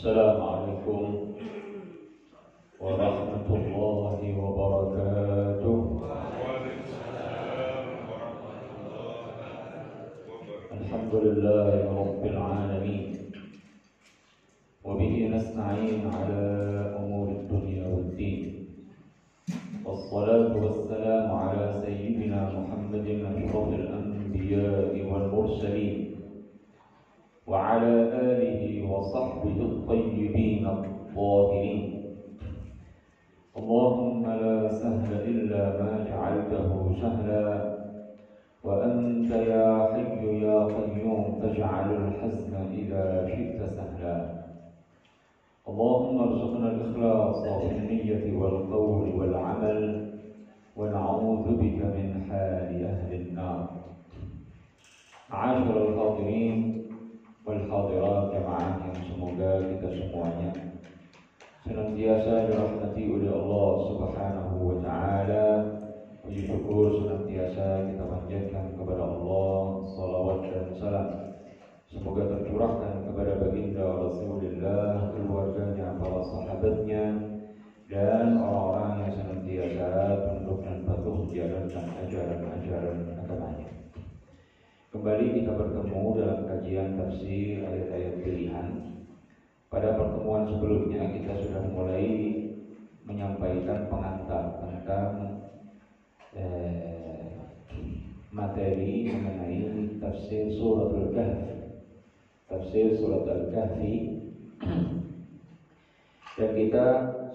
Assalamualaikum warahmatullahi wabarakatuh. Alhamdulillahi rabbil alamin. Wa bihi nasta'in ala umuri dunya waddin. Wassalatu wassalamu ala sayyidina Muhammadin asyrafil anbiya'i wal mursalin wa ala alihi wa sahbihi at-tayyibin at-tahirin. Allahumma la sahla illa ma ja'altahu sahla wa anta ya hayyu ya qayyum taj'alul hazna idza syi'ta sahla. Allahumma arzuqna al-ikhlasa fil niyyati wal qawli wal 'amal wa na'udzu bika min hali ahli an-nar. Ma'asyiral hadirin wal hadirat jamaah yang semoga kita semuanya senantiasa dirahmati oleh Allah Subhanahu wa taala. Puji syukur senantiasa kita panjatkan kepada Allah, salawat dan salam semoga tercurahkan kepada baginda Rasulullah, keluarganya, para sahabatnya, dan orang-orang yang senantiasa tunduk dan patuh menjalankan ajaran-ajaran agamanya. Kembali kita bertemu dalam kajian tafsir ayat-ayat pilihan. Pada pertemuan sebelumnya kita sudah mulai menyampaikan pengantar tentang materi mengenai tafsir surat Al-Kahfi. Tafsir surat Al-Kahfi. Dan kita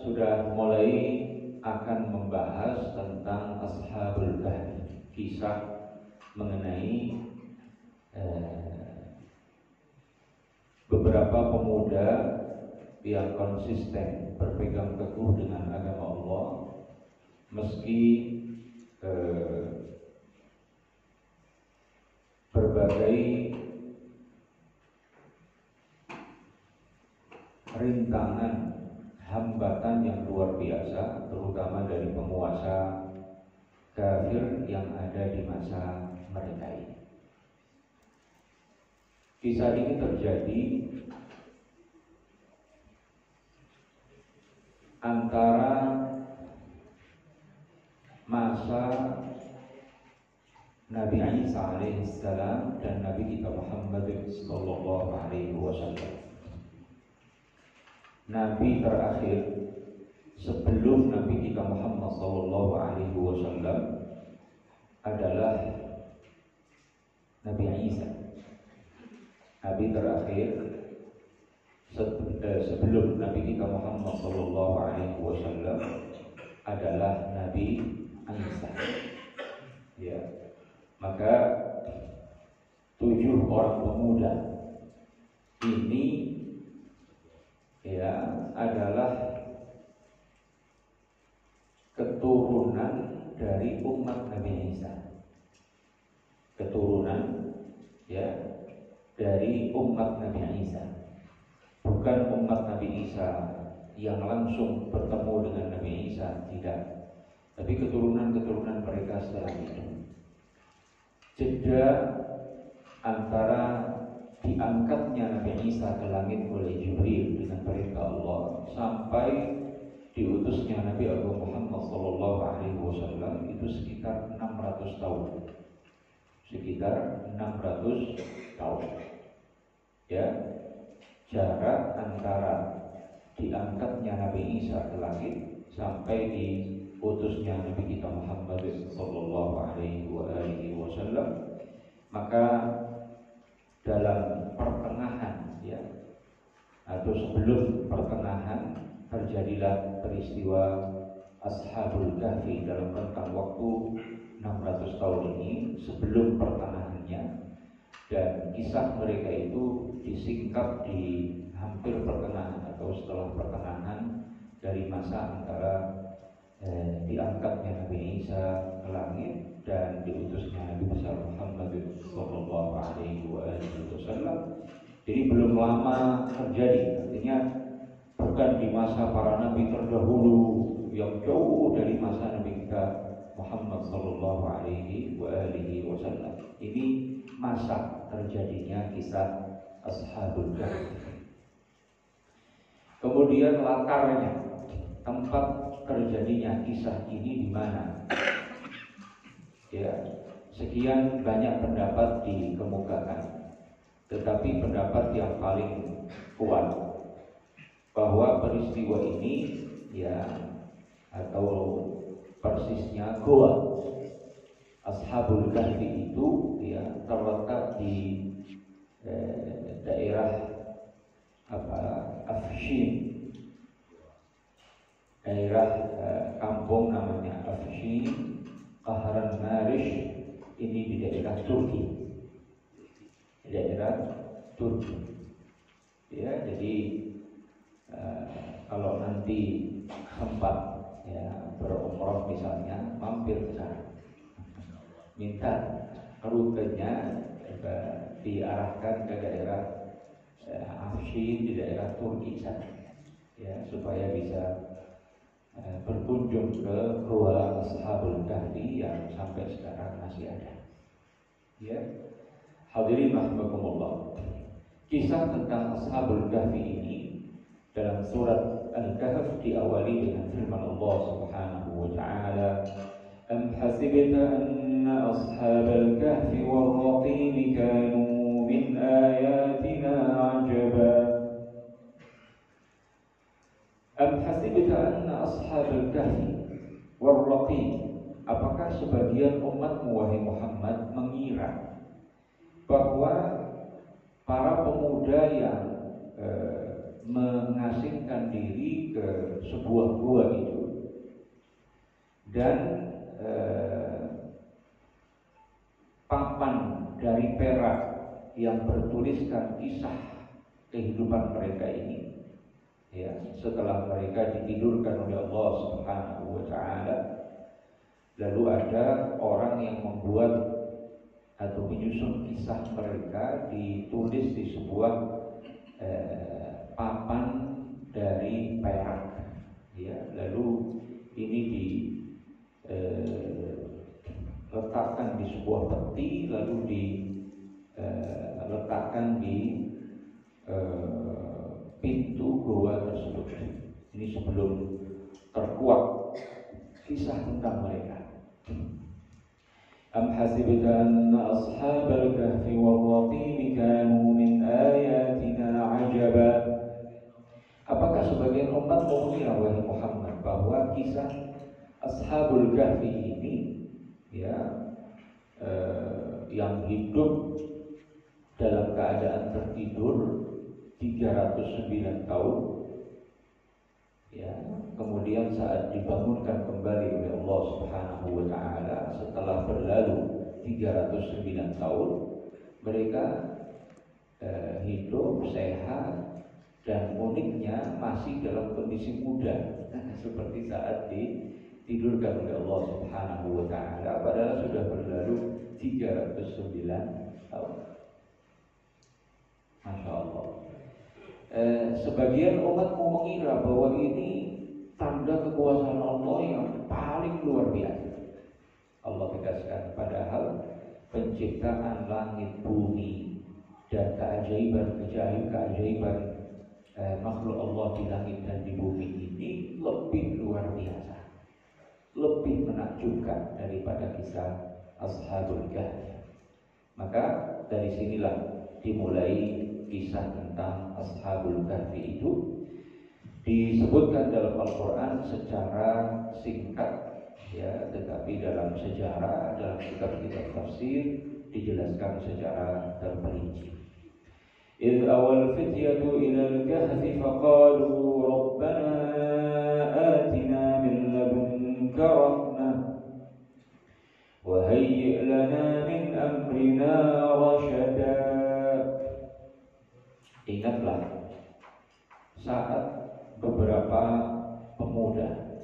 sudah mulai akan membahas tentang Ashabul Kahfi, kisah mengenai beberapa pemuda yang konsisten berpegang teguh dengan agama Allah meski berbagai rintangan, hambatan yang luar biasa, terutama dari penguasa kafir yang ada di masa mereka ini. Kisah ini terjadi antara masa Nabi Isa alaihissalam dan Nabi kita Muhammad sallallahu alaihi wasallam. Nabi terakhir sebelum Nabi kita Muhammad sallallahu alaihi wasallam adalah Nabi Isa. Nabi terakhir sebelum Nabi kita Muhammad sallallahu alaihi wasallam adalah Nabi Isa. Ya. Maka 7 orang pemuda ini ya adalah keturunan dari umat Nabi Isa. Keturunan ya dari umat Nabi Isa, bukan umat Nabi Isa yang langsung bertemu dengan Nabi Isa, tidak, tapi keturunan-keturunan mereka setelah itu. Jeda antara diangkatnya Nabi Isa ke langit oleh Jibril dengan perintah Allah sampai diutusnya Nabi Agung Muhammad sallallahu alaihi wasallam itu sekitar 600 tahun. Sekitar 600 tahun. Ya, jarak antara diangkatnya Nabi Isa ke langit sampai diutusnya Nabi kita Muhammad sallallahu alaihi wasallam. Maka dalam pertengahan ya atau sebelum pertengahan terjadilah peristiwa Ashabul Kahfi dalam rentang waktu 600 tahun ini sebelum pertengahannya. Dan kisah mereka itu disingkap di hampir pertengahan atau setelah pertengahan dari masa antara diangkatnya Nabi Isa ke langit dan diutusnya Nabi besar Muhammad sallallahu alaihi wasallam. Jadi belum lama terjadi, artinya bukan di masa para nabi terdahulu yang jauh dari masa Nabi kita Muhammad sallallahu alaihi wasallam. Ini masa terjadinya kisah Ashabul Kahfi. Kemudian latarnya, tempat terjadinya kisah ini di mana? Ya, sekian banyak pendapat dikemukakan, tetapi pendapat yang paling kuat bahwa peristiwa ini ya atau persisnya goa Ashabul Kahfi itu ya terletak di daerah Afshin, daerah kampung namanya Afshin, Qahran Marish, ini di daerah Turki, ya. Jadi kalau nanti sempat ya berumrah misalnya, mampir ke sana, minta rutenya diarahkan ke daerah Afshin di daerah Turki sana, ya, supaya bisa berkunjung ke Gua Ashabul Kahfi yang sampai sekarang masih ada. Ya, hadirin rahimakumullah. Kisah tentang Ashabul Kahfi ini dalam surat Al-Kahf diawali dengan firman Allah Subhanahu wa taala, "Am hasibta anna ashabal kahfi wal raqim kanu min ayatina ajaba." Am hasibta anna ashabal kahfi wal raqim, apakah sebagian umatmu wahai Muhammad mengira bahwa para pemuda yang mengasingkan diri ke sebuah gua itu dan papan dari perak yang bertuliskan kisah kehidupan mereka ini, ya, setelah mereka ditidurkan oleh Allah Subhanahu wa taala, lalu ada orang yang membuat atau menyusun kisah mereka ditulis di sebuah papan dari perak, ya, lalu ini diletakkan di sebuah peti, lalu diletakkan di pintu gua tersebut. Ini sebelum terkuak kisah tentang mereka. Am hasibta anna ashabal kahfi wal raqim kanu min ayatina ajaba. Apakah sebagian umat mengira wahai Muhammad bahwa kisah Ashabul Kahfi ini, ya, yang hidup dalam keadaan tertidur 309 tahun, ya, kemudian saat dibangunkan kembali oleh Allah Subhanahu wa taala setelah berlalu 309 tahun, mereka hidup sehat dan uniknya masih dalam kondisi muda seperti saat ditidurkan oleh Allah Subhanahu wa taala, padahal sudah berlalu 309 tahun. Masya Allah. Sebagian umatmu mengira bahwa ini tanda kekuasaan Allah yang paling luar biasa. Allah tegaskan, padahal penciptaan langit bumi dan keajaiban makhluk Allah di langit dan di bumi ini lebih luar biasa, lebih menakjubkan daripada kisah Ashabul Kahfi. Maka dari sinilah dimulai kisah tentang Ashabul Kahfi itu. Disebutkan dalam Al-Quran secara singkat, ya, tetapi dalam sejarah, dalam kitab-kitab tafsir dijelaskan secara terperinci. إذ أوى الفتية إلى الكهف فقالوا ربنا آتنا من لدنك رحمة وهيئ لنا من أمرنا رشدا. Ingatlah saat beberapa pemuda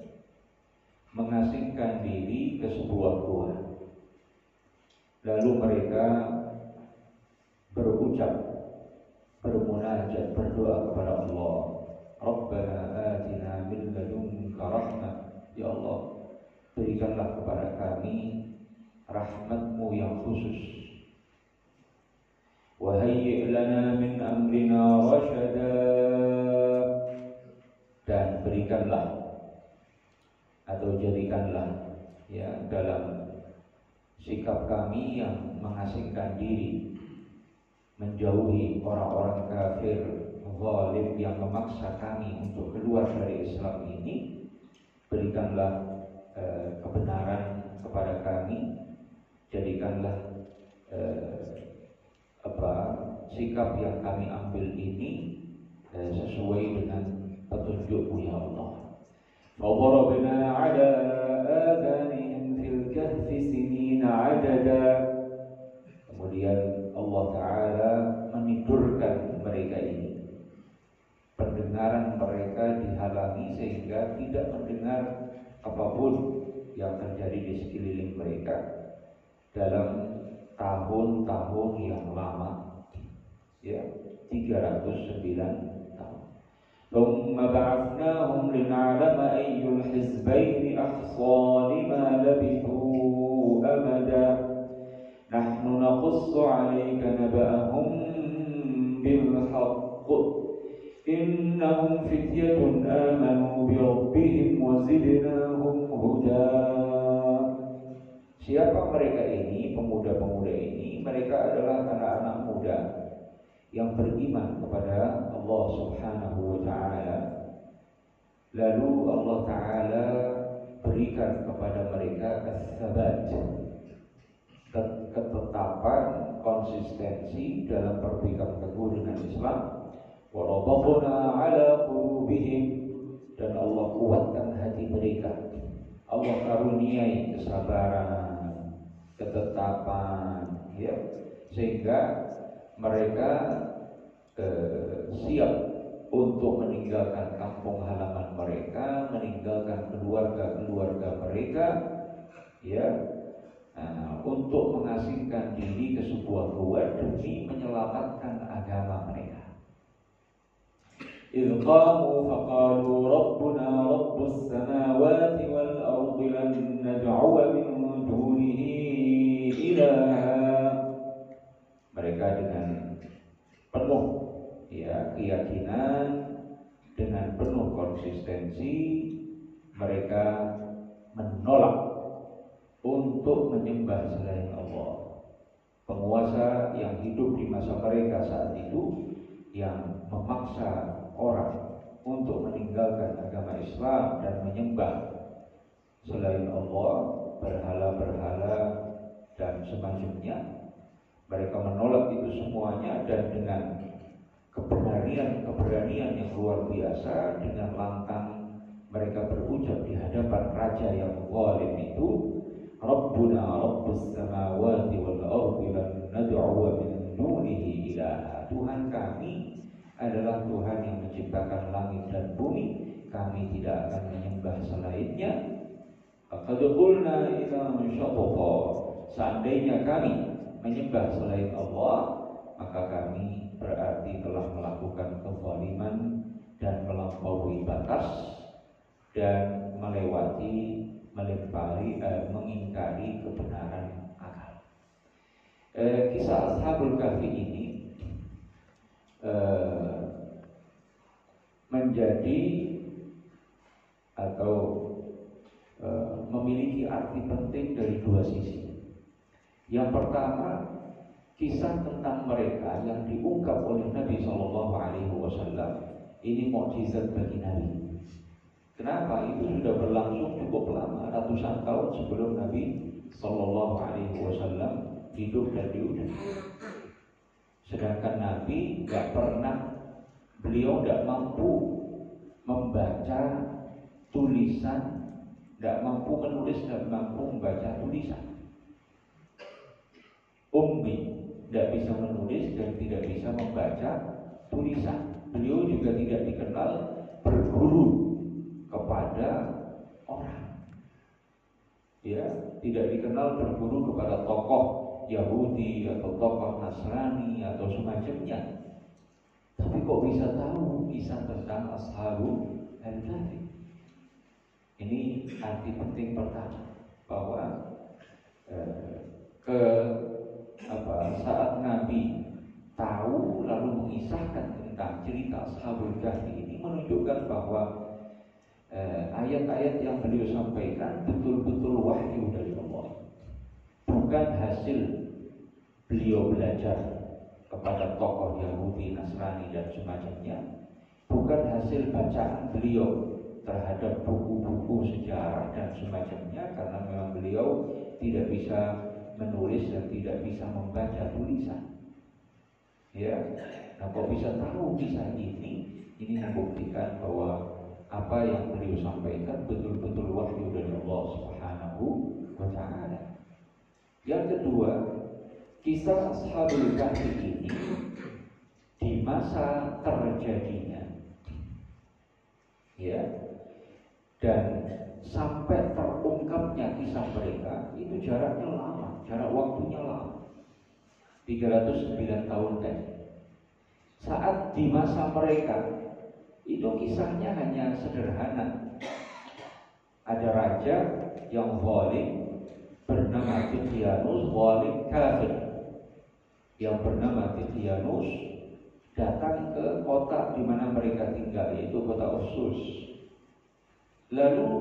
mengasingkan diri ke sebuah gua, lalu mereka bermunajat, berdoa kepada Allah, Rabbana atina min ladunka rahmah, ya Allah, berikanlah kepada kami rahmat-Mu yang khusus, wa hayyi' lana min amrina rasyada, berikanlah atau jadikanlah ya dalam sikap kami yang mengasingkan diri, menjauhi orang-orang kafir zalim yang memaksa kami untuk keluar dari Islam ini. Berikanlah kebenaran kepada kami, jadikanlah sikap yang kami ambil ini sesuai dengan petunjuk-Mu ya Allah. فَضَرَبْنَا عَلَى آذَانِهِمْ فِي الْكَهْفِ سِنِينَ عَدَدًا. Kemudian Allah Ta'ala menidurkan mereka ini. Pendengaran mereka dihalangi sehingga tidak mendengar apapun yang terjadi di sekeliling mereka dalam tahun-tahun yang lama, ya 309 tahun. ثم بعثناهم لنعلم أي الحزبين أحصى لما لبثوا أمدا نحن نقص عليك نبأهم بالحق إنهم فتية آمنوا بربهم وزدناهم هدى. Siapa mereka ini, pemuda-pemuda ini? Mereka adalah anak-anak muda yang beriman kepada Allah Subhanahu wa Ta'ala. Lalu Allah Ta'ala berikan kepada mereka as-sabat, ketetapan, konsistensi dalam berpegang teguh dengan Islam. Wa rabbana 'ala qulubihim, dan Allah kuatkan hati mereka. Allah karuniai kesabaran, ketetapan, ya, sehingga mereka siap untuk meninggalkan kampung halaman mereka, meninggalkan keluarga-keluarga mereka, ya, untuk mengasingkan diri ke sebuah gua demi menyelamatkan agama mereka. إِذْ قَامُوا فَقَالُوا رَبُّنَا رَبُّ السَّمَاوَاتِ وَالْأَرْضِ لَن نَّدْعُوَ مِن دُونِهِ إِلَٰهًا. Mereka dengan penuh keyakinan, dengan penuh konsistensi, mereka menolak untuk menyembah selain Allah. Penguasa yang hidup di masa mereka saat itu yang memaksa orang untuk meninggalkan agama Islam dan menyembah selain Allah, berhala-berhala dan semacamnya. Mereka menolak itu semuanya, dan dengan keberanian yang luar biasa, dengan lantang mereka berucap di hadapan raja yang zalim itu, Rabbuna Rabbus samawati wal ardi lan nad'uwa min dunihi ilaha. Tuhan kami adalah Tuhan yang menciptakan langit dan bumi, kami tidak akan menyembah selainnya. Qad qulna idza syaqqa, seandainya kami menyembah selain Allah, maka kami berarti telah melakukan kezaliman dan melampaui batas dan mengingkari kebenaran akal. Kisah Ashabul Kahfi ini menjadi atau memiliki arti penting dari dua sisi. Yang pertama, kisah tentang mereka yang diungkap oleh Nabi Shallallahu Alaihi Wasallam ini mukjizat bagi Nabi. Kenapa? Itu sudah berlangsung cukup lama, ratusan tahun sebelum Nabi Shallallahu Alaihi Wasallam hidup dan diutus. Sedangkan Nabi beliau tidak mampu membaca tulisan, tidak mampu menulis, tidak mampu membaca tulisan. Ummi, tidak bisa menulis dan tidak bisa membaca tulisan. Beliau juga tidak dikenal berguru kepada orang, ya, tidak dikenal berguru kepada tokoh Yahudi atau tokoh Nasrani atau semacamnya. Tapi kok bisa tahu kisah tentang Ashabul Kahfi? Ini arti penting pertama, bahwa saat Nabi tahu lalu mengisahkan tentang cerita Ashabul Kahfi ini menunjukkan bahwa ayat-ayat yang beliau sampaikan betul-betul wahyu dari Allah, bukan hasil beliau belajar kepada tokoh Yahudi, Nasrani dan semacamnya, bukan hasil bacaan beliau terhadap buku-buku sejarah dan semacamnya, karena memang beliau tidak bisa menulis dan tidak bisa membaca tulisan. Ya, nah kok bisa tahu kisah ini membuktikan bahwa apa yang beliau sampaikan betul-betul wahyu dari Allah Subhanahu wa Ta'ala. Yang kedua, kisah Ashabul Kahfi ini di masa terjadinya, ya, dan sampai terungkapnya kisah mereka itu jaraknya lama, jarak waktunya lama, 309 tahun tadi. Saat di masa mereka itu kisahnya hanya sederhana. Ada raja yang zalim bernama Tihyanus, zalim kafir, yang bernama Tihyanus datang ke kota di mana mereka tinggal, yaitu kota Ursus. Lalu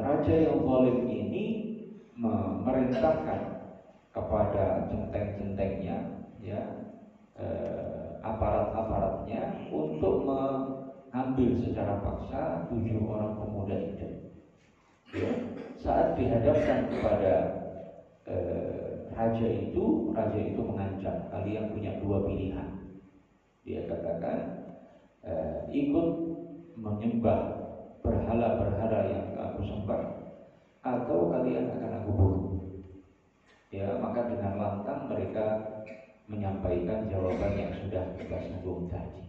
raja yang zalim ini memerintahkan kepada centeng-centengnya, ya, aparat-aparatnya untuk mengambil secara paksa 7 orang pemuda itu. Ya, saat dihadapkan kepada raja itu mengancam, kalian punya 2 pilihan. Dia katakan, ikut menyembah berhala-berhala yang aku sembah, atau kalian akan aku bunuh. Ya, maka dengan lantang mereka menyampaikan jawaban yang sudah kita singgung tadi.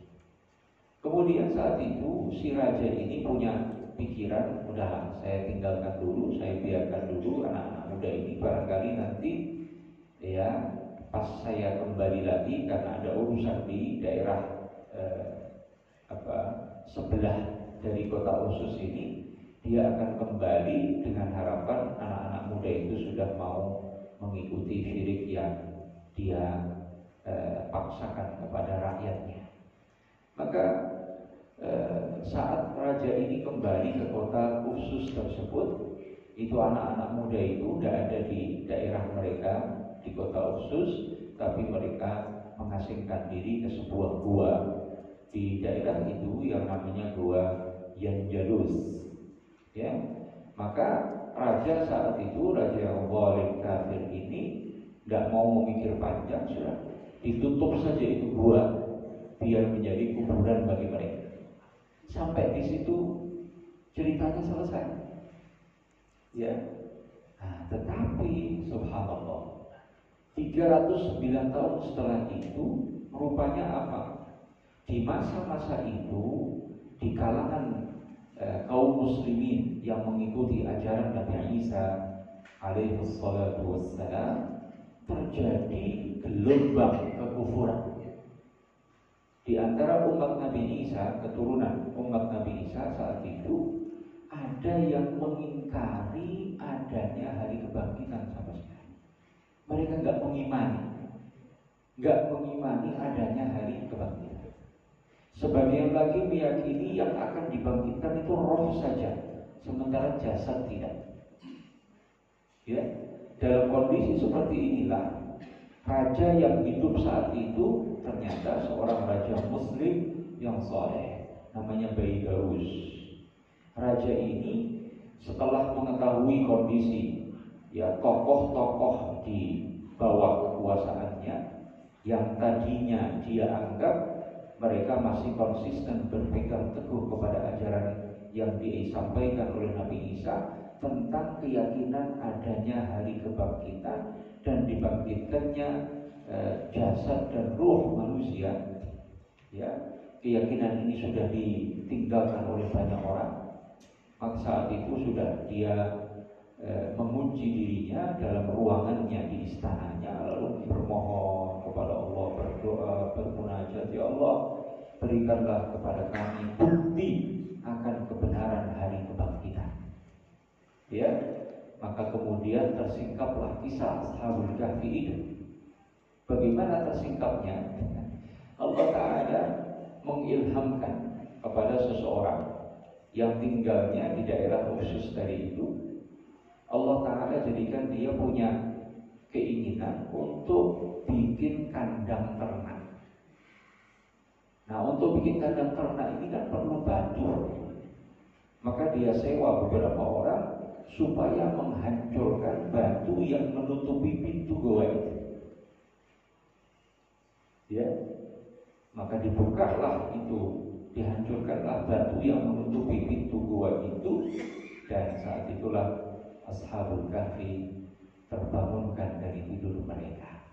Kemudian saat itu si raja ini punya pikiran, udahlah saya tinggalkan dulu, saya biarkan dulu anak-anak muda ini, barangkali nanti ya pas saya kembali lagi karena ada urusan di daerah sebelah dari kota Ursus ini, dia akan kembali dengan harapan anak-anak muda itu sudah mau mengikuti syirik yang dia paksakan kepada rakyatnya. Maka saat raja ini kembali ke kota Ursus tersebut, itu anak-anak muda itu tidak ada di daerah mereka di kota Ursus, tapi mereka mengasingkan diri ke sebuah gua di daerah itu yang namanya Gua Yanjalus. Ya, maka raja saat itu, raja yang zalim kafir ini tidak mau memikir panjang, sudah ditutup saja itu gua biar menjadi kuburan bagi mereka. Sampai di situ ceritanya selesai. Ya, nah, tetapi subhanallah, 309 tahun setelah itu rupanya apa? Di masa-masa itu di kalangan kaum muslimin yang mengikuti ajaran Nabi Isa alaihi salatu wassalam terjadi gelombang kekufuran. Di antara umat Nabi Isa, keturunan umat Nabi Isa saat itu, ada yang mengingkari adanya hari kebangkitan sama sekali. Mereka nggak mengimani adanya hari kebangkitan. Sebagian lagi meyakini yang akan dibangkitkan itu roh saja, sementara jasad tidak. Ya, dalam kondisi seperti inilah raja yang hidup saat itu ternyata seorang raja Muslim yang soleh, namanya Baidarus. Raja ini setelah mengetahui kondisi ya tokoh-tokoh di bawah kekuasaannya yang tadinya dia anggap mereka masih konsisten berpegang teguh kepada ajaran yang disampaikan oleh Nabi Isa tentang keyakinan adanya hari kebangkitan dan dibangkitkannya jasad dan ruh manusia. Ya, keyakinan ini sudah ditinggalkan oleh banyak orang. Maka saat itu sudah dia mengunci dirinya dalam ruangannya di istananya, lalu bermohon kepada Allah, berdoa, bermunajat, ya Allah, berikanlah kepada kami bukti akan kebenaran hari kebangkitan. Ya, maka kemudian tersingkaplah kisah Ashabul Kahfi itu. Bagaimana tersingkapnya? Allah Ta'ala mengilhamkan kepada seseorang yang tinggalnya di daerah khusus dari itu, Allah Ta'ala jadikan dia punya keinginan untuk bikin kandang ternak. Nah, untuk bikin kandang ternak ini kan perlu batu. Maka dia sewa beberapa orang supaya menghancurkan batu yang menutupi pintu goa itu. Ya, maka dibukalah itu, dihancurkanlah batu yang menutupi pintu goa itu, dan saat itulah Ashabul Kahfi terbangunkan dari tidur mereka.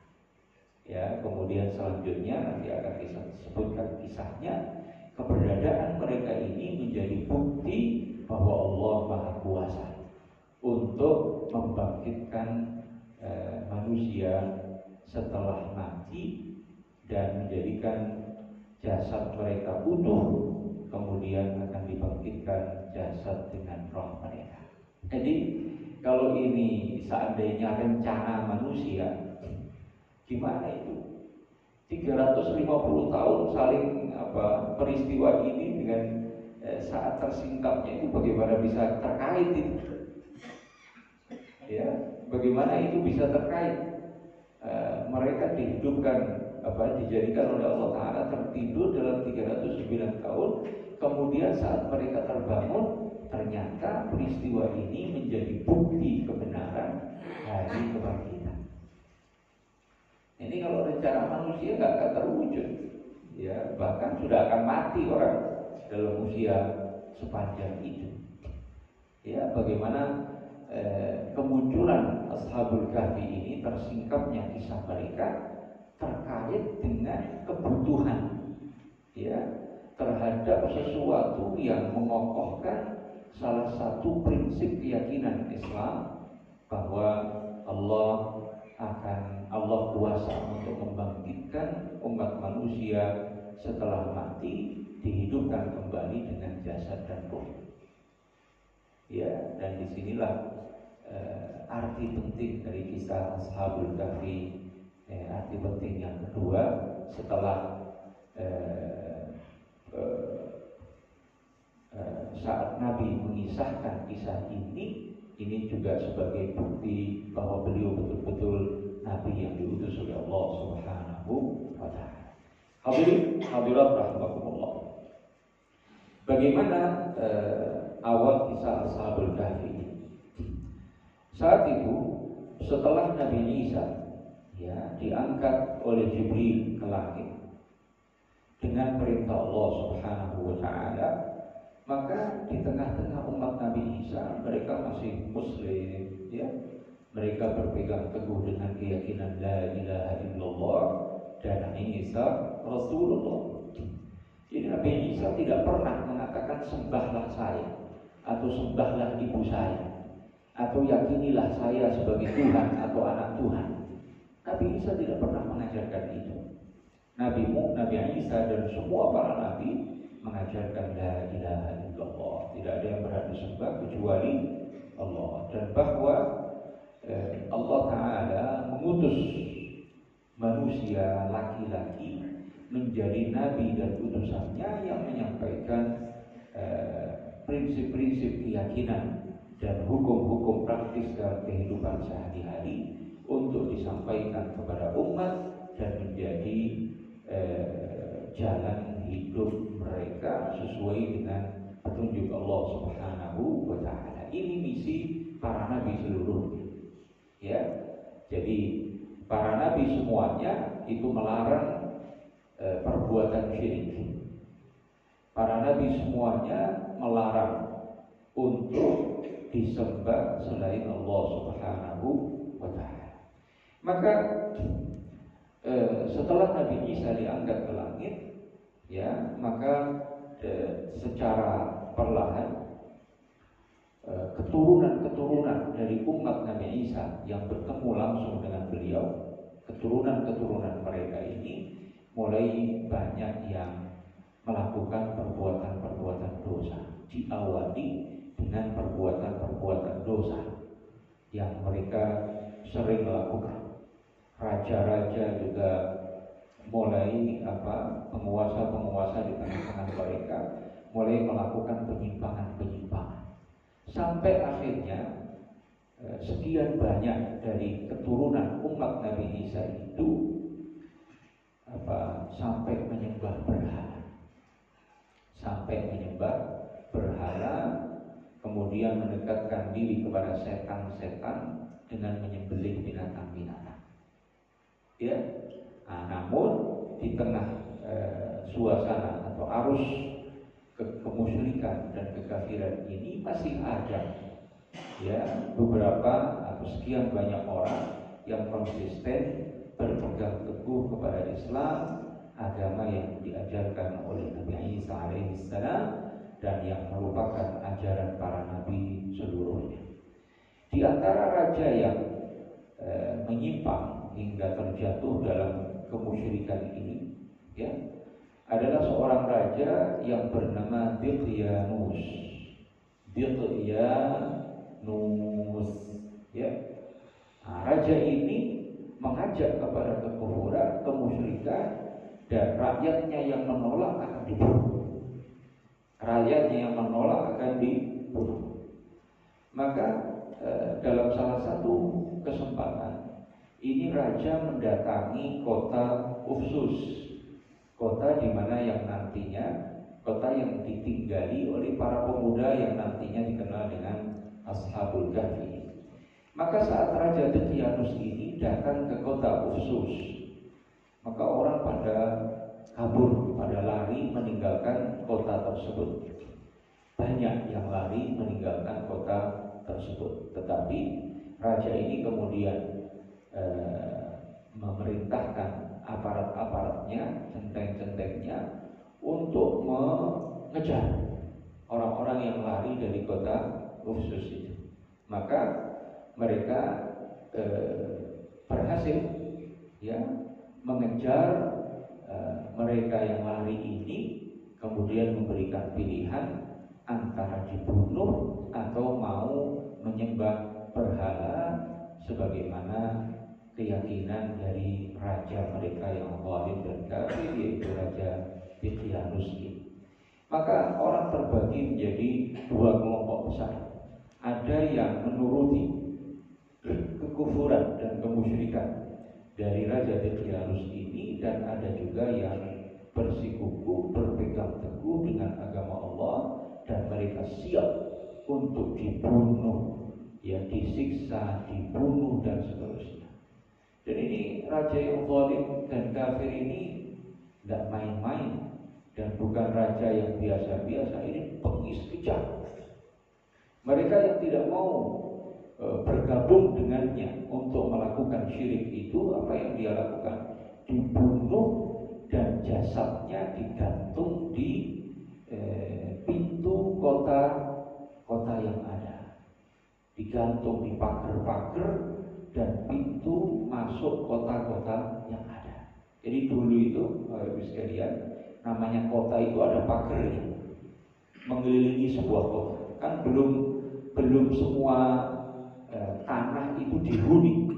Ya, kemudian selanjutnya nanti akan disebutkan kisahnya. Keberadaan mereka ini menjadi bukti bahwa Allah Maha Kuasa untuk membangkitkan manusia setelah mati dan menjadikan jasad mereka utuh, kemudian akan dibangkitkan jasad dengan roh mereka. Jadi kalau ini seandainya rencana manusia, gimana itu? 350 tahun saling peristiwa ini dengan saat tersingkapnya itu bagaimana bisa terkait itu? Ya, bagaimana itu bisa terkait? Mereka dihidupkan, dijadikan oleh Allah Ta'ala tertidur dalam 309 tahun. Kemudian saat mereka terbangun, ternyata peristiwa ini menjadi bukti kebenaran hari kebangkitan. Ini kalau rencana manusia nggak akan terwujud, ya, bahkan sudah akan mati orang dalam usia sepanjang itu. Ya, bagaimana kemunculan Ashabul Kahfi ini, tersingkapnya kisah mereka terkait dengan kebutuhan, ya, terhadap sesuatu yang mengokohkan salah satu prinsip keyakinan Islam, bahwa Allah kuasa untuk membangkitkan umat manusia setelah mati, dihidupkan kembali dengan jasad dan ruh. Ya, dan disinilah arti penting dari kisah Ashabul Kahfi. Arti penting yang kedua setelah saat Nabi mengisahkan kisah ini juga sebagai bukti bahwa beliau betul-betul Nabi yang diutus oleh Allah Subhanahu wa Ta'ala. Hadirat rahimakumullah. Bagaimana awal kisah Ashabul Kahfi ini? Saat itu setelah Nabi Isa, ya, diangkat oleh Jibril ke langit dengan perintah Allah Subhanahu wa Ta'ala, maka di tengah-tengah umat Nabi Isa, mereka masih muslim, ya. Mereka berpegang teguh dengan keyakinan la ilaha illallah dan Isa Rasulullah. Jadi Nabi Isa tidak pernah mengatakan sembahlah saya, atau sembahlah ibu saya, atau yakinilah saya sebagai Tuhan atau anak Tuhan. Nabi Isa tidak pernah mengajarkan itu. Nabi Isa dan semua para nabi mengajarkan la ilaha illallah, tidak ada yang berhak disembah kecuali Allah, dan bahwa Allah Ta'ala mengutus manusia laki-laki menjadi nabi dan utusannya yang menyampaikan prinsip-prinsip keyakinan dan hukum-hukum praktis dalam kehidupan sehari-hari untuk disampaikan kepada umat dan menjadi jalan hidup mereka sesuai dengan petunjuk Allah Subhanahu wa Ta'ala. Ini misi para nabi seluruhnya, ya. Jadi para nabi semuanya itu melarang perbuatan syirik. Para nabi semuanya melarang untuk disembah selain Allah Subhanahu wa Ta'ala. Maka setelah Nabi Isa diangkat ke langit, ya, maka secara perlahan keturunan-keturunan dari umat Nabi Isa yang bertemu langsung dengan beliau, keturunan-keturunan mereka ini mulai banyak yang melakukan perbuatan-perbuatan dosa, diawali dengan perbuatan-perbuatan dosa yang mereka sering lakukan. Raja-raja juga mulai penguasa-penguasa di tengah-tengah mereka mulai melakukan penyimpangan-penyimpangan sampai akhirnya sekian banyak dari keturunan umat Nabi Isa itu sampai menyembah berhala, kemudian mendekatkan diri kepada setan-setan dengan menyembelih binatang-binatang. Ya, namun di tengah suasana atau arus kemusyrikan dan kekafiran ini masih ada beberapa atau sekian banyak orang yang konsisten berpegang teguh kepada Islam, agama yang diajarkan oleh Nabi Isa alaihissalam dan yang merupakan ajaran para nabi seluruhnya. Di antara raja yang menyimpang hingga terjatuh dalam kemusyrikan ini, adalah seorang raja yang bernama Daqyanus. Raja ini mengajak kepada kekufuran, kemusyrikan, dan rakyatnya yang menolak akan dibunuh. Maka dalam salah satu kesempatan ini raja mendatangi kota Ufsus, kota di mana yang nantinya kota yang ditinggali oleh para pemuda yang nantinya dikenal dengan Ashabul Kahfi. Maka saat Raja Daqyanus ini datang ke kota Ufsus, maka orang pada kabur, pada lari meninggalkan kota tersebut. Banyak yang lari meninggalkan kota tersebut. Tetapi raja ini kemudian memerintahkan aparat-aparatnya, centeng-centengnya untuk mengejar orang-orang yang lari dari kota Ufsus itu. Maka mereka berhasil mengejar mereka yang lari ini, kemudian memberikan pilihan antara dibunuh atau mau menyembah berhala sebagaimana keyakinan dari raja mereka yang zalim dan kafir, yaitu Raja Daqyanus ini. Maka orang terbagi menjadi dua kelompok besar. Ada yang menuruti kekufuran dan kemusyrikan dari Raja Daqyanus ini, dan ada juga yang bersikukuh berpegang teguh dengan agama Allah dan mereka siap untuk dibunuh, disiksa, dibunuh dan seterusnya. Dan ini raja yang zalim dan kafir ini tidak main-main, dan bukan raja yang biasa-biasa, ini pengis kejam. Mereka yang tidak mau bergabung dengannya untuk melakukan syirik itu, apa yang dia lakukan? Dibunuh dan jasadnya digantung di pintu kota yang ada, digantung di pagar-pagar dan pintu masuk kota-kota yang ada. Jadi dulu itu, Ibu sekalian, namanya kota itu ada pagarnya mengelilingi sebuah kota. Kan belum semua tanah itu dihuni,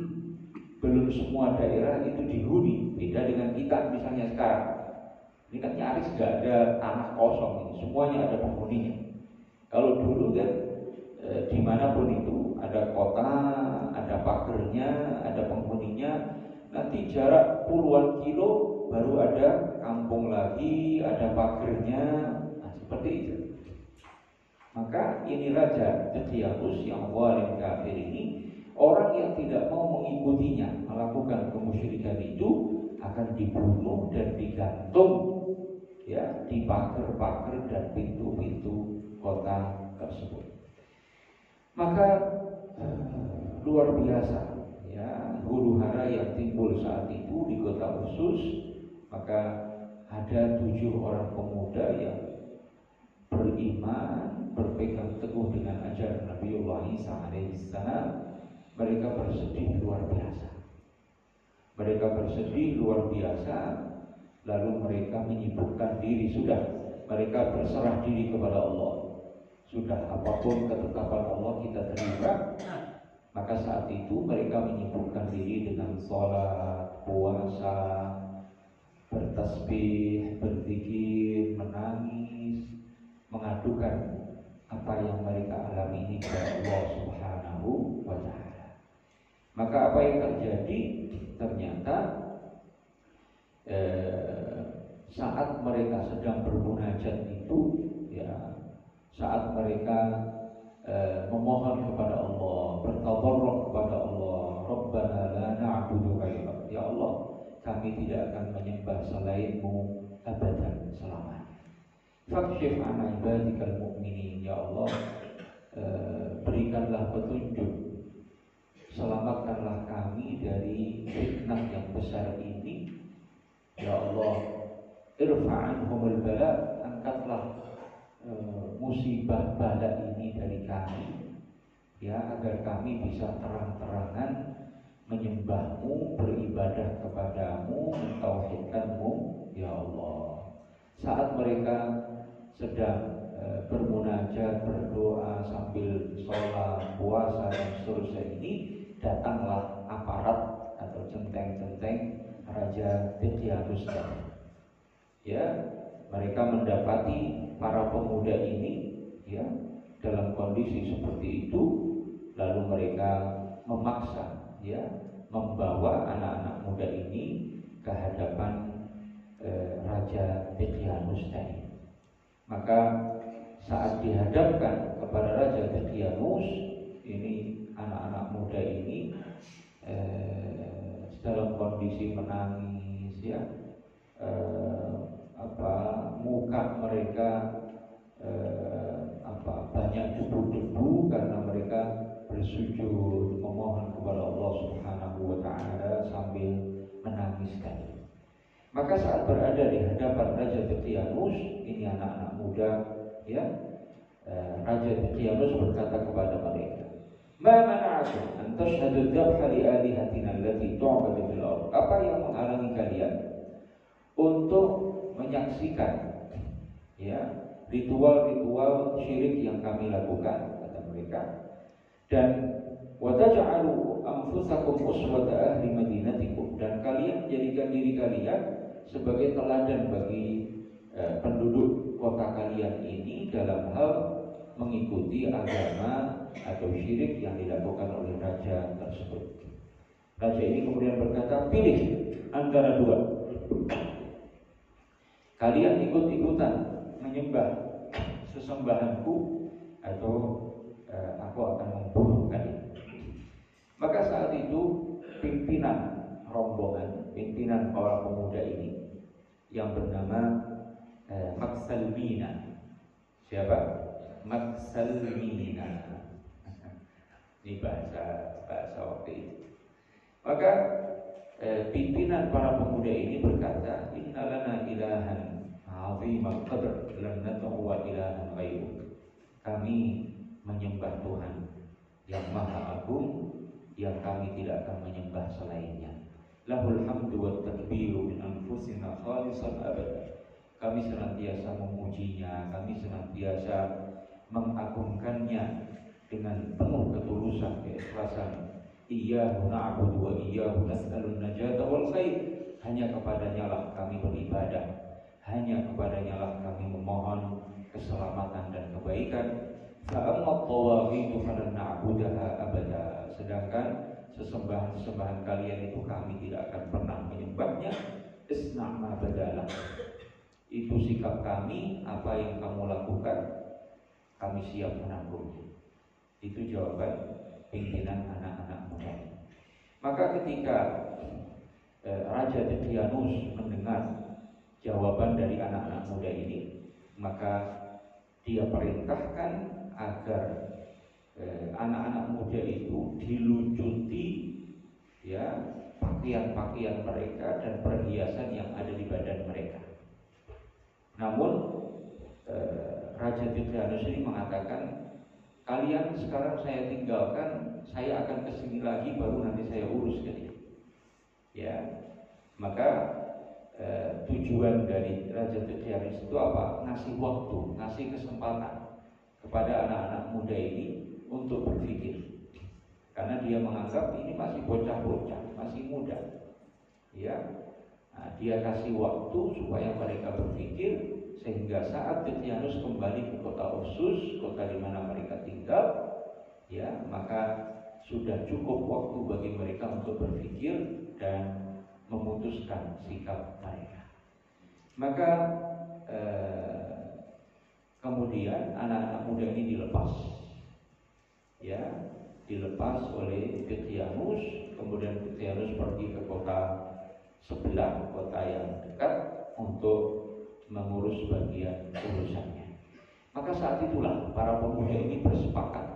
belum semua daerah itu dihuni. Beda dengan kita misalnya sekarang. Ini kan nyaris nggak ada tanah kosong, semuanya ada penghuninya. Kalau dulu kan dimanapun itu ada kota, ada pagernya, ada penghuninya. Nanti jarak puluhan kilo baru ada kampung lagi, ada pagernya. Nah, seperti itu. Maka ini Raja Daqyanus yang zalim kafir ini, orang yang tidak mau mengikutinya melakukan kemusyrikan itu akan dibunuh dan digantung di pagar-pagar dan pintu-pintu kota tersebut. Maka luar biasa huru-hara yang timbul saat itu di kota Ufsus. Maka ada 7 orang pemuda yang beriman, berpegang teguh dengan ajaran Nabiullah Isa alaihissalam. Mereka bersedih luar biasa. Lalu mereka menyibukkan diri. Mereka berserah diri kepada Allah. Sudah, apapun ketetapan Allah kita terima. Maka saat itu mereka menyibukkan diri dengan sholat, puasa, bertasbih, berzikir, menangis, mengadukan apa yang mereka alami ini kepada Allah Subhanahu wa Ta'ala. Maka apa yang terjadi? Ternyata saat mereka sedang bermunajat itu, ya, saat mereka memohon kepada Allah, bertadarruk kepada Allah, Rabbana la na'budu ghairak, ya Allah, kami tidak akan menyembah selain-Mu abadan, selamanya. Fakshif an ibadikal mu'minin, ya Allah, berikanlah petunjuk, selamatkanlah kami dari fitnah yang besar ini, ya Allah. Irfa'anhumul bala, angkatlah musibah bala ini dari kami, ya, agar kami bisa terang-terangan menyembah-Mu, beribadah kepada-Mu, mentauhidkan-Mu, ya Allah. Saat mereka sedang bermunajat, berdoa sambil sholat, puasa dan seterusnya ini, datanglah aparat atau centeng-centeng Raja Daqyanus. Ya, mereka mendapati para pemuda ini, ya, dalam kondisi seperti itu, lalu mereka memaksa, ya, membawa anak-anak muda ini ke hadapan Raja Daqyanus tadi. Maka saat dihadapkan kepada Raja Daqyanus ini, anak-anak muda ini dalam kondisi menangis, ya, muka mereka banyak debu-debu karena mereka bersujud memohon kepada Allah Subhanahu wa Ta'ala sambil menangiskan. Maka saat berada di hadapan Raja Daqyanus, ini anak-anak muda, ya, Raja Daqyanus berkata kepada mereka, "Ma mana'akum an tashhadu dzabha li alihatina allati tu'badu fil ardh?" Apa yang menghalangi kalian untuk menyaksikan, ya, ritual-ritual syirik yang kami lakukan, kata mereka, dan wa taj'alu anfusakum uswata ahli madinatikum, dan kalian menjadikan diri kalian sebagai teladan bagi penduduk kota kalian ini dalam hal mengikuti agama atau syirik yang dilakukan oleh raja tersebut. Raja ini kemudian berkata, pilih antara dua. Kalian ikut-ikutan menyembah sesembahanku, atau aku akan membunuh kalian. Maka saat itu pimpinan rombongan, pimpinan para pemuda ini yang bernama Maksalmina. Siapa? Maksalmina. Ini bahasa waktu itu. Maka pimpinan para pemuda ini berkata, "Inna lana ilahan 'azimal qadr, lam nad'u ilahan ghairuh." Kami menyembah Tuhan yang maha agung, yang kami tidak akan menyembah selainnya. Lahul hamdu wat takbiru min anfusina khalisan abada. Kami senantiasa memujinya, kami senantiasa mengagungkannya dengan penuh ketulusan, keikhlasan. Iyyahu na'budu wa iyyahu nas'alun najata wal khair. Hanya kepadanya lah kami beribadah, hanya kepadanya lah kami memohon keselamatan dan kebaikan. Fa'amma tawaghitu falan na'budaha abada. Sedangkan sesembahan-sesembahan kalian itu kami tidak akan pernah menyembahnya. Isna' ma badalah. Itu sikap kami, apa yang kamu lakukan kami siap menanggung. Itu jawaban pimpinan anak-anak muda. Maka ketika Raja Daqyanus mendengar jawaban dari anak-anak muda ini, maka dia perintahkan agar anak-anak muda itu dilucuti, ya, pakaian-pakaian mereka dan perhiasan yang ada di badan mereka. Namun Raja Daqyanus ini mengatakan, kalian sekarang saya tinggalkan, saya akan kesini lagi, baru nanti saya urus kalian. Ya, maka tujuan dari Raja Daqyanus itu apa? Ngasih waktu, ngasih kesempatan kepada anak-anak muda ini untuk berpikir, karena dia menganggap ini masih bocah-bocah, masih muda. Ya, nah, dia kasih waktu supaya mereka berpikir, sehingga saat Daqyanus kembali ke kota Ursus, kota di mana mereka tinggal, ya, maka sudah cukup waktu bagi mereka untuk berpikir dan memutuskan sikap mereka. Maka kemudian anak-anak muda ini dilepas, ya, dilepas oleh Daqyanus. Kemudian Daqyanus pergi ke kota sebelah, kota yang dekat, untuk mengurus bagian urusannya. Maka saat itulah para pemuda ini bersepakat,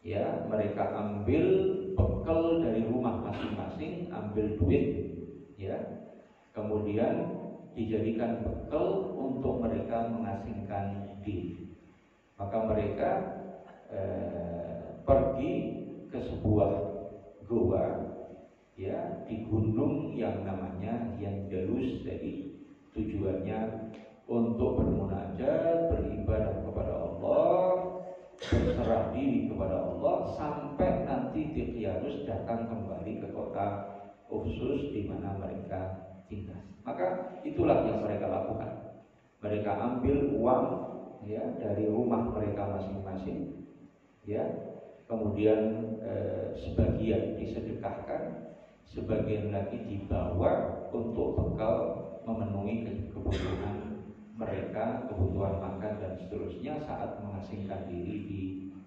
ya, mereka ambil bekal dari rumah masing-masing, ambil duit, ya, kemudian dijadikan bekal untuk mereka mengasingkan diri. Maka mereka pergi ke sebuah goa, ya, di gunung yang namanya Yanjalus. Jadi tujuannya untuk bermunajat, beribadah kepada Allah, berserah diri kepada Allah, sampai nanti Daqyanus datang kembali ke kota Ursus di mana mereka tinggal. Maka itulah yang mereka lakukan. Mereka ambil uang, ya, dari rumah mereka masing-masing, ya, kemudian sebagian disedekahkan, sebagian lagi dibawa untuk bekal memenuhi kebutuhan mereka, kebutuhan makan dan seterusnya saat mengasingkan diri di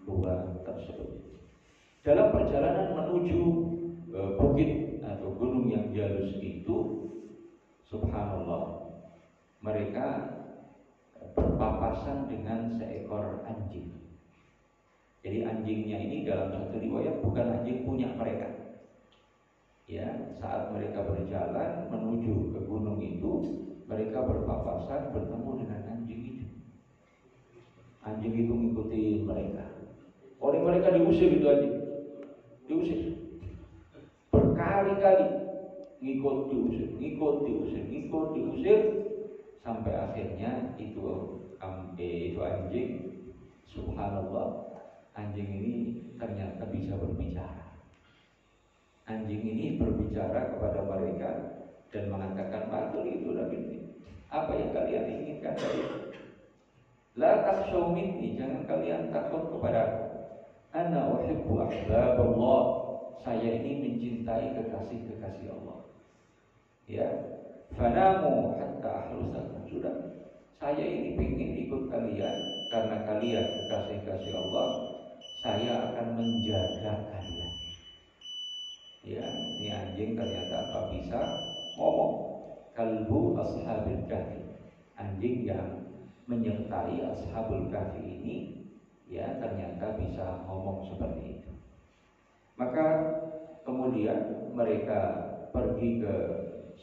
gua tersebut. Dalam perjalanan menuju bukit atau gunung yang Jalus itu, subhanallah, mereka berpapasan dengan seekor anjing. Jadi anjingnya ini dalam satu riwayat bukan anjing punya mereka. Ya, saat mereka berjalan menuju ke gunung itu, mereka berpapasan bertemu dengan anjing itu. Anjing itu mengikuti mereka. Oleh mereka diusir itu anjing, diusir berkali-kali, ngikut diusir, sampai akhirnya itu anjing, subhanallah, anjing ini ternyata bisa berbicara. Anjing ini berbicara kepada mereka dan mengatakan, "Matul itu Nabi, apa yang kalian inginkan dari la takhshaw minni, jangan kalian takut kepada ana uhibbu ahbaballah, saya ini mencintai kekasih-kekasih Allah. Ya, fanamu hatta ahrusakum, sudah, saya ini ingin ikut kalian karena kalian kekasih-kekasih Allah, saya akan menjaga kalian." Ya, ini anjing ternyata apa bisa ngomong. Kalbu ashabil kahfi, anjing yang menyertai ashabul kahfi ini, ya, ternyata bisa ngomong seperti itu. Maka kemudian mereka pergi ke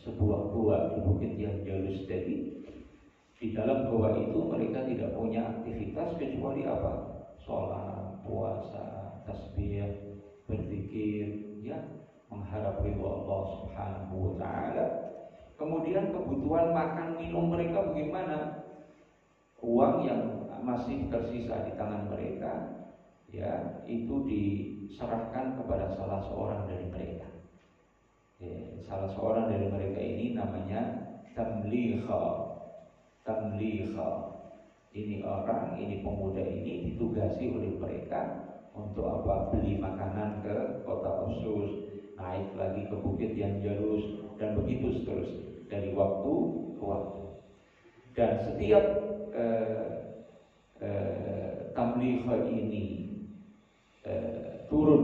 sebuah gua di bukit yang Jalus tadi. Di dalam gua itu mereka tidak punya aktivitas kecuali apa? Sholat, puasa, tasbih, berzikir, ya, mengharap ridho Allah Subhanahu wa taala. Kemudian kebutuhan makan minum mereka bagaimana? Uang yang masih tersisa di tangan mereka, ya, itu diserahkan kepada salah seorang dari mereka. Ya, salah seorang dari mereka ini namanya Tamliha. Ini orang, ini pemuda ini ditugasi oleh mereka untuk apa? Beli makanan ke kota Ursus, naik lagi ke bukit yang Jalus, dan begitu seterusnya dari waktu ke waktu. Dan setiap Tamliha ini turun,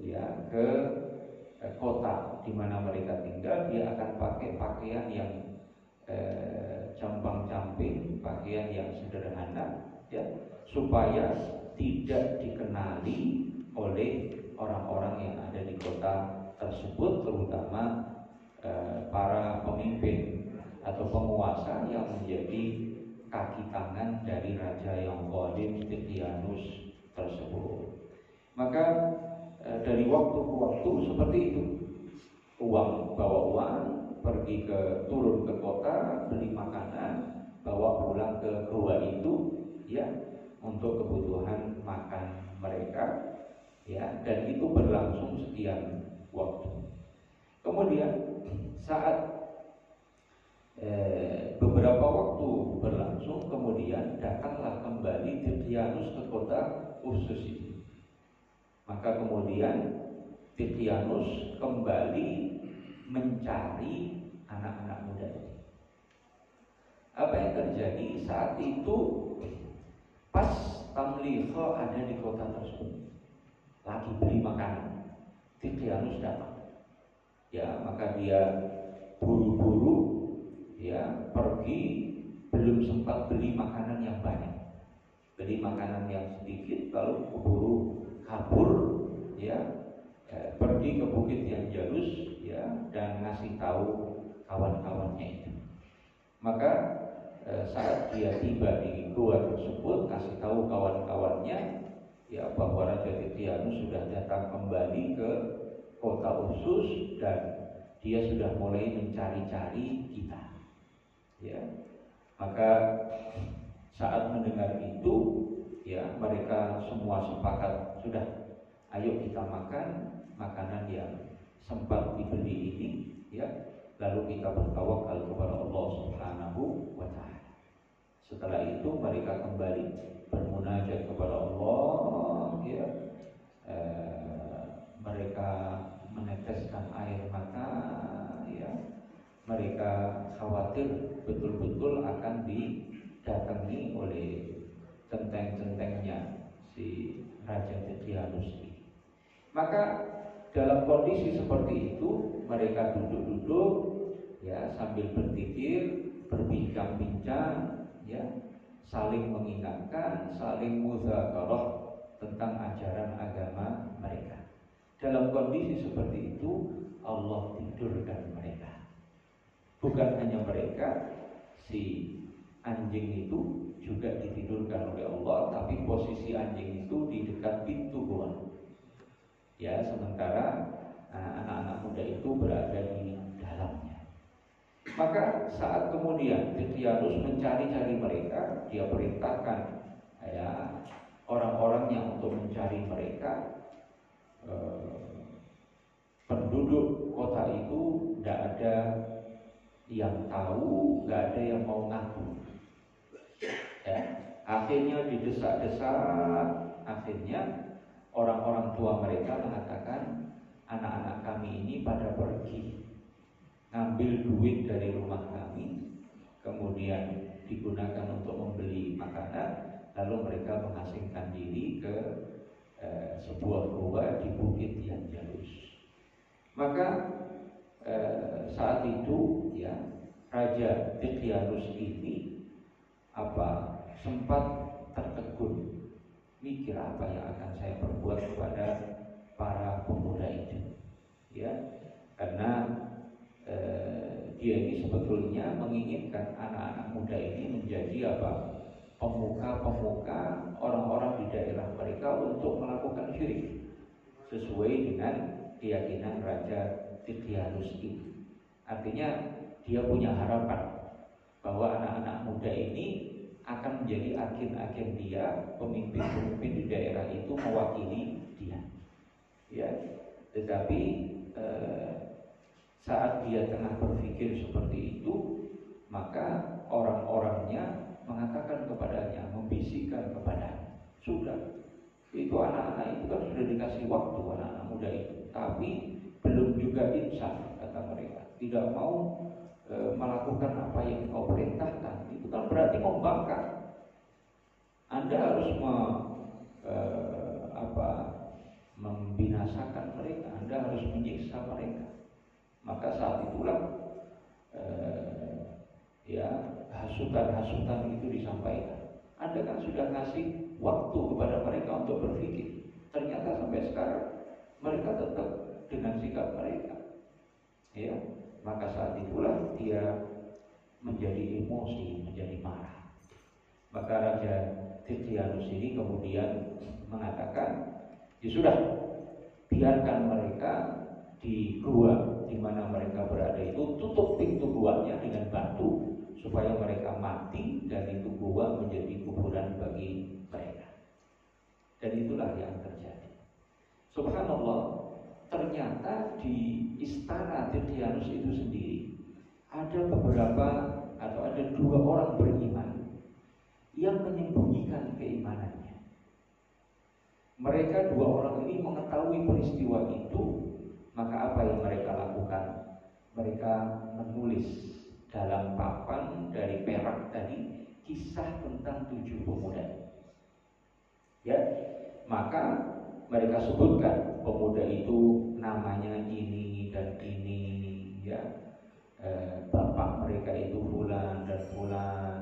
ya, ke kota di mana mereka tinggal, dia akan pakai pakaian yang campang-camping, pakaian yang sederhana, ya, supaya tidak dikenali oleh orang-orang yang ada di kota tersebut, terutama para pemimpin atau penguasa yang menjadi kaki tangan dari raja yang zalim Daqyanus tersebut. Maka dari waktu ke waktu seperti itu, bawa uang, pergi turun ke kota, beli makanan, bawa pulang ke gua itu, ya, untuk kebutuhan makan mereka, ya, dan itu berlangsung sekian waktu. Kemudian saat beberapa waktu khusus itu. Maka kemudian Tikianus kembali mencari anak-anak muda ini. Apa yang terjadi saat itu? Pas Tamliha ada di kota tersebut, lagi beli makanan, Tikianus datang. Ya, maka dia buru-buru ya pergi, belum sempat beli makanan yang banyak, beli makanan yang sedikit, lalu keburu kabur ya, pergi ke bukit yang Jalus ya, dan ngasih tahu kawan-kawannya itu. Maka saat dia tiba di gua tersebut, kasih tahu kawan-kawannya ya bahwa Raja Tikianus sudah datang kembali ke kota Usus dan dia sudah mulai mencari-cari kita. Ya, maka saat mendengar itu, ya mereka semua sepakat sudah, ayo kita makan makanan yang sempat dibeli ini, ya. Lalu kita bertawakal kepada Allah Subhanahu wa Ta'ala. Setelah itu mereka kembali bermunajat kepada Allah, ya. Mereka meneteskan air mata, ya. Mereka khawatir betul-betul akan didatangi oleh centeng-centengnya si Raja Tikianus ini. Maka dalam kondisi seperti itu mereka duduk-duduk ya sambil berpikir, berbincang-bincang ya, saling mengingatkan, saling mudzakarah tentang ajaran agama mereka. Dalam kondisi seperti itu Allah tidurkan mereka. Bukan hanya mereka, si anjing itu juga ditidurkan oleh Allah, tapi posisi anjing itu di dekat pintu gua. Ya, sementara anak-anak muda itu berada di dalamnya. Maka saat kemudian Tikianus mencari-cari mereka, dia perintahkan ya orang-orangnya untuk mencari mereka. Penduduk kota itu tidak ada yang tahu, nggak ada yang mau ngaku. Ya, akhirnya didesak-desak, akhirnya orang-orang tua mereka mengatakan anak-anak kami ini pada pergi ngambil duit dari rumah kami, kemudian digunakan untuk membeli makanan, lalu mereka mengasingkan diri ke sebuah gua di bukit yang Jalus. Maka saat itu ya Raja Tikianus ini sempat tertegun, mikir apa yang akan saya perbuat kepada para pemuda itu, ya, karena dia ini sebetulnya menginginkan anak-anak muda ini menjadi pemuka-pemuka orang-orang di daerah mereka untuk melakukan syirik sesuai dengan keyakinan Raja Tikianus ini. Artinya dia punya harapan bahwa anak-anak muda ini akan menjadi agen-agen dia, pemimpin-pemimpin di daerah itu mewakili dia. Ya, tetapi saat dia tengah berpikir seperti itu, maka orang-orangnya mengatakan kepadanya, membisikkan kepadanya, sudah, itu anak-anak itu kan sudah dikasih waktu, anak-anak muda itu, tapi belum juga insaf, kata mereka, tidak mau melakukan apa yang kau perintahkan, itu kan berarti membangkang. Anda harus membinasakan mereka, Anda harus menyiksa mereka. Maka saat itulah hasutan-hasutan itu disampaikan. Anda kan sudah ngasih waktu kepada mereka untuk berpikir, ternyata sampai sekarang mereka tetap dengan sikap mereka. Ya, maka saat itulah dia menjadi emosi, menjadi marah. Maka Raja Tikianus ini kemudian mengatakan, ya sudah, biarkan mereka di gua di mana mereka berada itu, tutup pintu guanya dengan batu supaya mereka mati dan itu gua menjadi kuburan bagi mereka. Dan itulah yang terjadi. Subhanallah, ternyata di istana Tikianus itu sendiri ada beberapa atau ada 2 orang beriman yang menyembunyikan keimanannya. Mereka dua orang ini mengetahui peristiwa itu, maka apa yang mereka lakukan? Mereka menulis dalam papan dari perak tadi kisah tentang 7 pemuda. Ya, maka mereka sebutkan pemuda itu namanya ini dan ini, ya. Bapak mereka itu fulan dan fulan.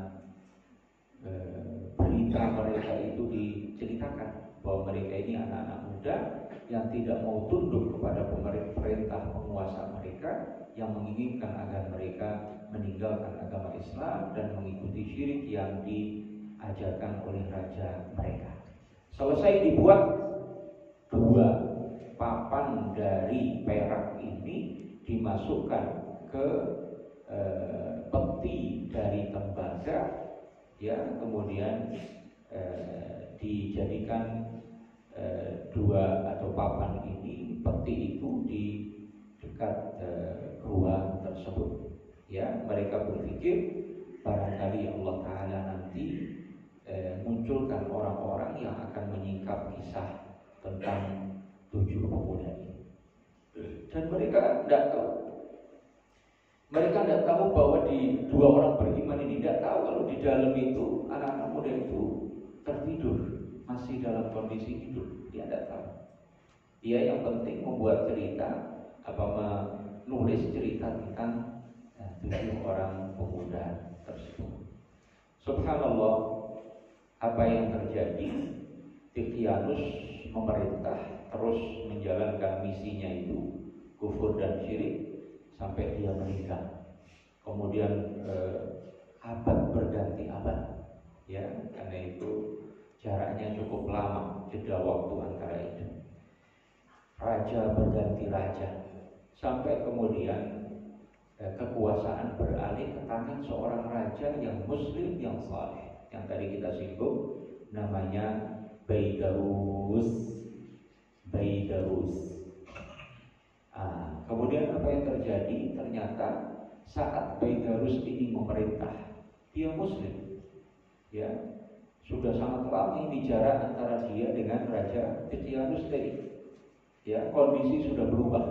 Berita mereka itu diceritakan bahwa mereka ini anak-anak muda yang tidak mau tunduk kepada pemerintah penguasa mereka, yang menginginkan agar mereka meninggalkan agama Islam dan mengikuti syirik yang diajarkan oleh raja mereka. Selesai dibuat, 2 papan dari perak ini dimasukkan ke peti dari tembaga, ya, kemudian dijadikan 2 atau papan ini, peti itu di dekat gua tersebut. Ya, mereka berpikir barangkali Allah Ta'ala nanti munculkan orang-orang yang akan menyingkap kisah tentang 7 pemuda ini. Dan mereka tidak tahu. Mereka tidak tahu bahwa di 2 orang beriman ini, tidak tahu kalau di dalam itu anak-anak muda itu tertidur, masih dalam kondisi tidur. Dia tidak tahu. Dia yang penting membuat cerita, menulis cerita tentang 7 orang pemuda tersebut. Subhanallah, apa yang terjadi? Daqyanus memerintah terus menjalankan misinya itu, kufur dan syirik, sampai dia meninggal. Kemudian abad berganti abad, ya, karena itu jaraknya cukup lama, jeda waktu antara itu. Raja berganti raja, sampai kemudian kekuasaan beralih ke tangan seorang raja yang muslim, yang saleh, yang tadi kita singgung, namanya Baidarus. Kemudian apa yang terjadi? Ternyata saat Baidarus ini memerintah, dia muslim, ya, sudah sangat lama ini jarak antara dia dengan Raja Daqyanus tadi. Ya, kondisi sudah berubah.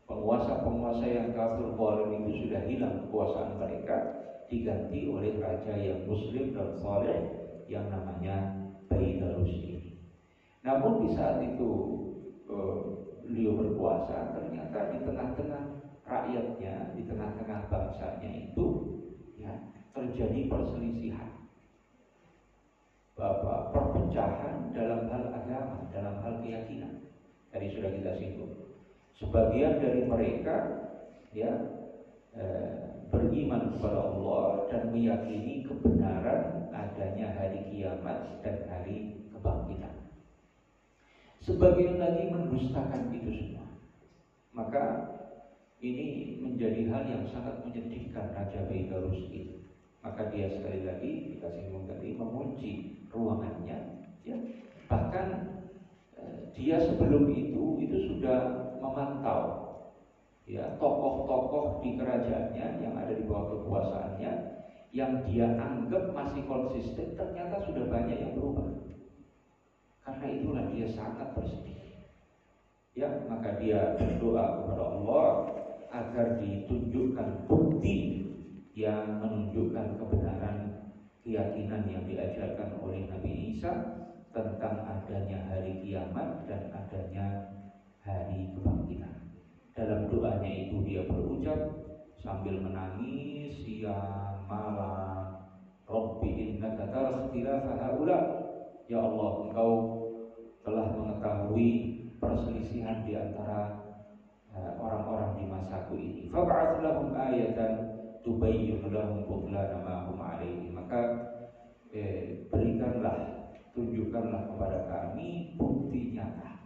Penguasa-penguasa yang kafir zalim itu sudah hilang kekuasaan mereka, diganti oleh raja yang muslim dan saleh yang namanya Baidarus ini. Namun di saat itu beliau berkuasa, ternyata di tengah-tengah rakyatnya, di tengah-tengah bangsanya itu, ya, terjadi perselisihan, perpecahan dalam hal agama, dalam hal keyakinan. Tadi sudah kita singgung. Sebagian dari mereka, ya, beriman kepada Allah dan meyakini kebenaran adanya hari kiamat dan hari kebangkitan. Sebagian lagi mendustakan itu semua. Maka ini menjadi hal yang sangat menyedihkan Raja Baidarus ini. Maka dia sekali lagi, kita singgung tadi, mengunci ruangannya, ya. Bahkan dia sebelum itu sudah memantau, ya, tokoh-tokoh di kerajaannya yang ada di bawah kekuasaannya, yang dia anggap masih konsisten, ternyata sudah banyak yang berubah. Karena itulah dia sangat bersedih. Ya, maka dia berdoa kepada Allah agar ditunjukkan bukti yang menunjukkan kebenaran keyakinan yang diajarkan oleh Nabi Isa tentang adanya hari kiamat dan adanya hari kebangkitan. Dalam doanya itu dia berucap sambil menangis siang malam, Rabbi innaka tara ikhtilafa haula. Ya Allah, Engkau telah mengetahui perselisihan di antara orang-orang di masaku ini. Fab'ats lahum ayatan tubayyin lahum butlana ma hum alaihi. Maka berikanlah, tunjukkanlah kepada kami bukti nyata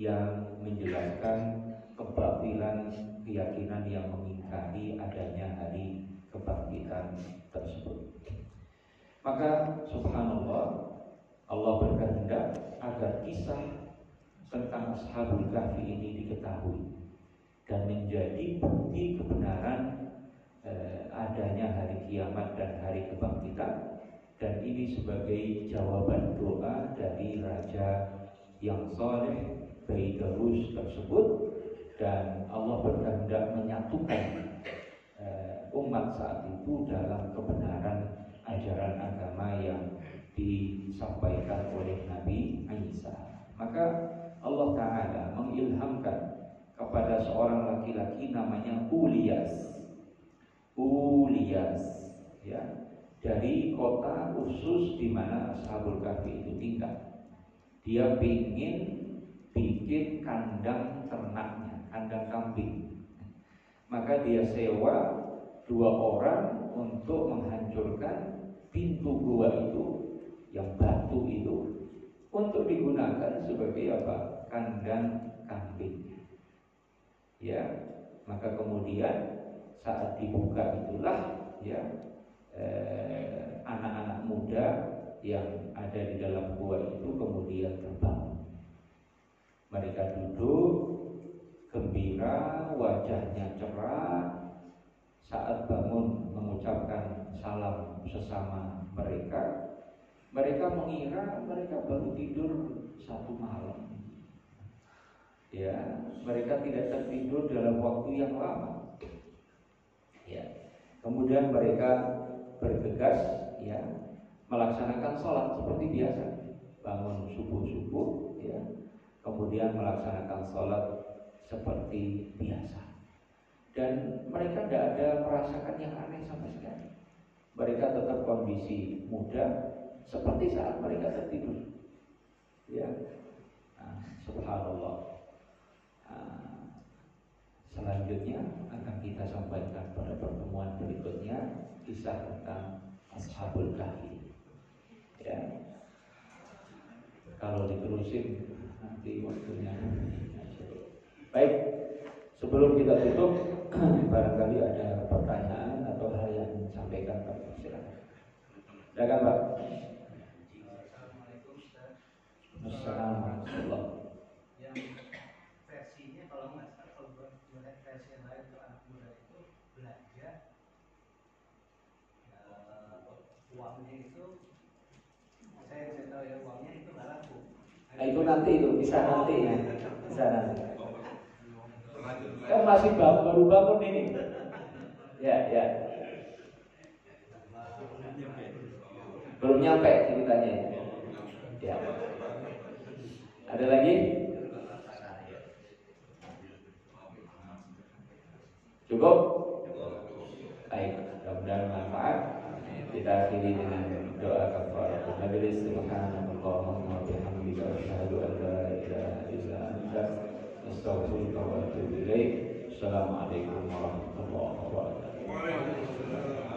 yang menjelaskan kebatilan keyakinan yang mengingkari adanya hari kebangkitan tersebut. Maka subhanallah, Allah berkehendak agar kisah tentang Ashabul Kahfi ini diketahui dan menjadi bukti kebenaran adanya hari kiamat dan hari kebangkitan. Dan ini sebagai jawaban doa dari Raja yang saleh Baidarus tersebut, dan Allah berkehendak menyatukan umat saat itu dalam kebenaran ajaran agama yang disampaikan oleh Nabi Isa. Maka Allah Ta'ala mengilhamkan kepada seorang laki-laki namanya Ulias, ya, dari kota khusus di mana Ashabul Kahfi itu tinggal. Dia ingin bikin kandang ternaknya, kandang kambing. Maka dia sewa 2 orang untuk menghancurkan pintu gua itu, yang batu itu, untuk digunakan sebagai apa? Kandang kambing. Ya, maka kemudian saat dibuka itulah, ya, anak-anak muda yang ada di dalam gua itu kemudian terbangun. Mereka duduk gembira, wajahnya cerah. Saat bangun mengucapkan salam sesama mereka, mereka mengira mereka baru tidur 1 malam. Ya, mereka tidak tertidur dalam waktu yang lama. Ya, kemudian mereka bergegas, ya, melaksanakan sholat seperti biasa, bangun subuh, ya, kemudian melaksanakan sholat seperti biasa, dan mereka tidak ada merasakan yang aneh sama sekali. Mereka tetap kondisi muda seperti saat mereka tertidur. Ya, subhanallah. Selanjutnya akan kita sampaikan pada pertemuan berikutnya kisah tentang Ashabul Kahfi. Ya, kalau diterusin nanti waktunya. Baik, sebelum kita tutup, barangkali ada pertanyaan atau hal yang disampaikan, Pak. Silakan. Silakan, Pak. Assalamualaikum. Yang versinya kalau nggak salah, kalau melihat versi yang lain itu anak muda itu belanja uangnya itu, saya tahu ya, uangnya itu nggak laku. Nah, itu nanti itu bisa nanti ya, bisa nanti. Kan masih baru bangun ini. Ya. Belum nyampe ceritanya. Ya. Ada lagi? Cukup? Baik, mudah-mudahan bermanfaat. Kita akhiri dengan doa kafaratul majlis. Subhanallahumma wa bihamdika asyhadu an la ilaha illa anta astaghfiruka wa atubu ilaik. Assalamualaikum warahmatullahi wabarakatuh.